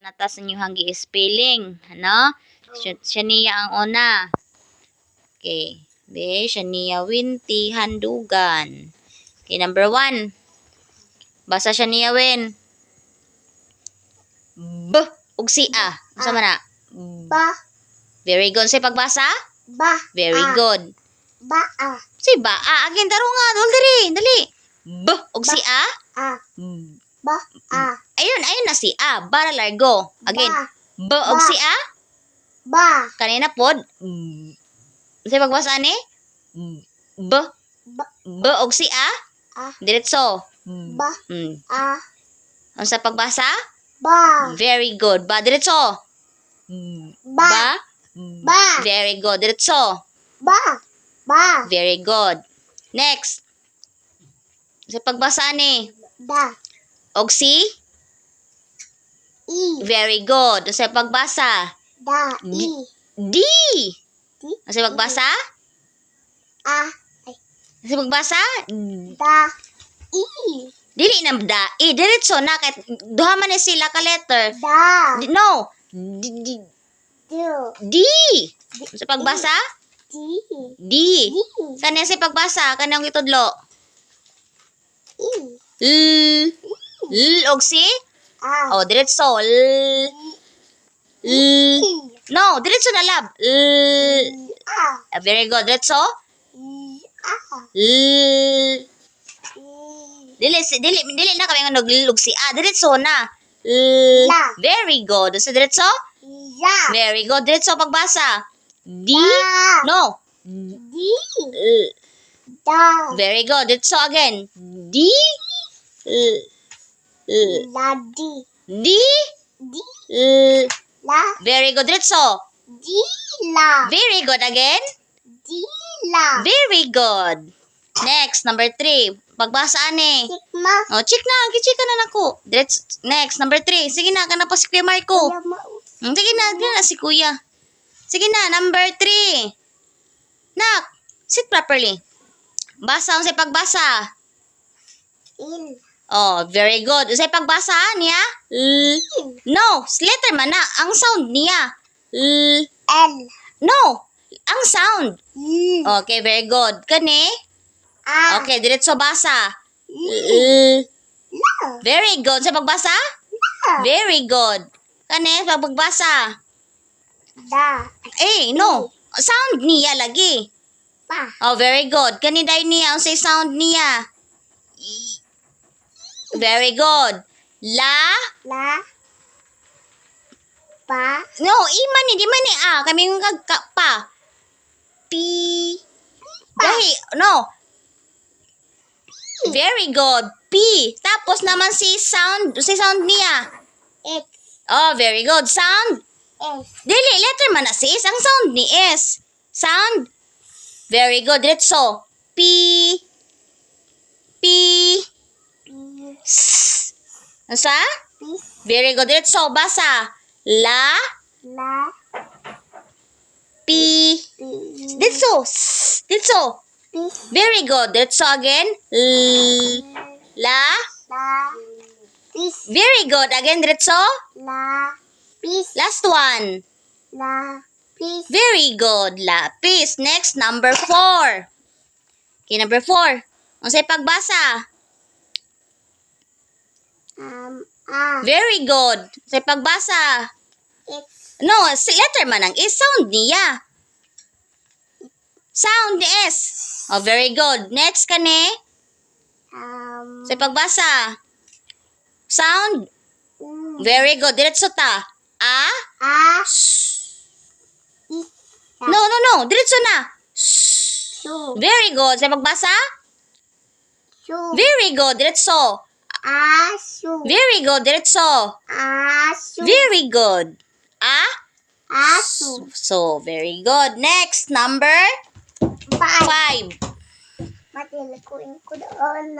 Natas ninyo hanggi spelling, ano? Siya niya ang una. Okay. Be, siya niya Winty Handugan. Okay, number 1. Basa siya niya Win. B ug si A. Unsa man na? Ba. Very good. Say pagbasa? Ba. Very good. Ba. Si ba? Again, taro nga. Dali. B ug si A? Ba. Ayun na si A. Bara largo. Again. B ug si A? Ba. Kanina pod. Say pagbasa ni? B. B ug si A? Diretso. Ba. Unsa pagbasa? Ba. Very good. Ba diretso. Ba. Ba. Very good. Diretso. Ba. Ba. Very good. Next. Sa pagbasa ni. Da. Og si? I. Very good. Sa pagbasa? Da. I. D. Di. Sa pagbasa? Sa pagbasa? Da. I. Dili na da. Diretso na. Kahit duha man ni sila ka letter. Da. No. Do. D. Sa pagbasa? Di. D. Di. Kanya sa pagbasa? Kanyang itudlo? I. L. Og si? Oh, diretso. L. No, diretso na lab. Very good. Diretso? Dili na kami naglulog si A. Diretso na. Very good. So, diretso? Ya. Very good. Diretso pagbasa. D. Da. No. Di. Da. Very good. Diretso again. D. La. Di. D. Di. La. Very good. Diretso. Di. La. Very good again. Di. La. Very good. Next, number 3. Pagbasa ani. Sigma. Oh, check na nako. Next, number 3. Sige na, kana pa si Kuya Marco. Sige na si Kuya. Sige na, number 3. Nak, sit properly. Basa ang sa pagbasa. Il. Oh, very good. Sa pagbasa niya? No, letter man na. Ang sound niya. L. No, ang sound. I. Okay, very good. Kani? A. Okay, diretso basa. La. Very good. Sa pagbasa? Very good. Kani, sa pagbasa? Da. No. Sound niya lagi. Pa. Oh, very good. Kani dahil niya, ang say sound niya. Very good. La? La. Pa. No, iman ni, di man ni A. Kami yung pa. P. Dahil, no. Very good. P. Tapos naman si sound niya. X. Oh, very good. Sound. S. Dili, letter man na si S. Ang sound ni S. Sound. Very good. Diretso. P. P. S. Asa? P. Very good. Diretso. Basa. La. La. P. P. Diretso. S. Diretso. P. Very good. Diretso again. La. La. P. Very good. Again, diretso. La. P. Last one. La. P. Very good. Lapis. Next, number 4. Okay, number 4. Ang say pagbasa. A. Very good. Say pagbasa. X. No, si letter man ang is sound niya. Sound ni S. Oh, very good. Next kani. Say pagbasa. Sound. Very good. Diretso ta. A. A. No. Diretso na. Su. Very good. Say pagbasa. Su. Very good. Diretso. A. Su. Very good. Diretso. A. Su. Very good. A. Su. So, very good. Next, number 5. Matili ko doon.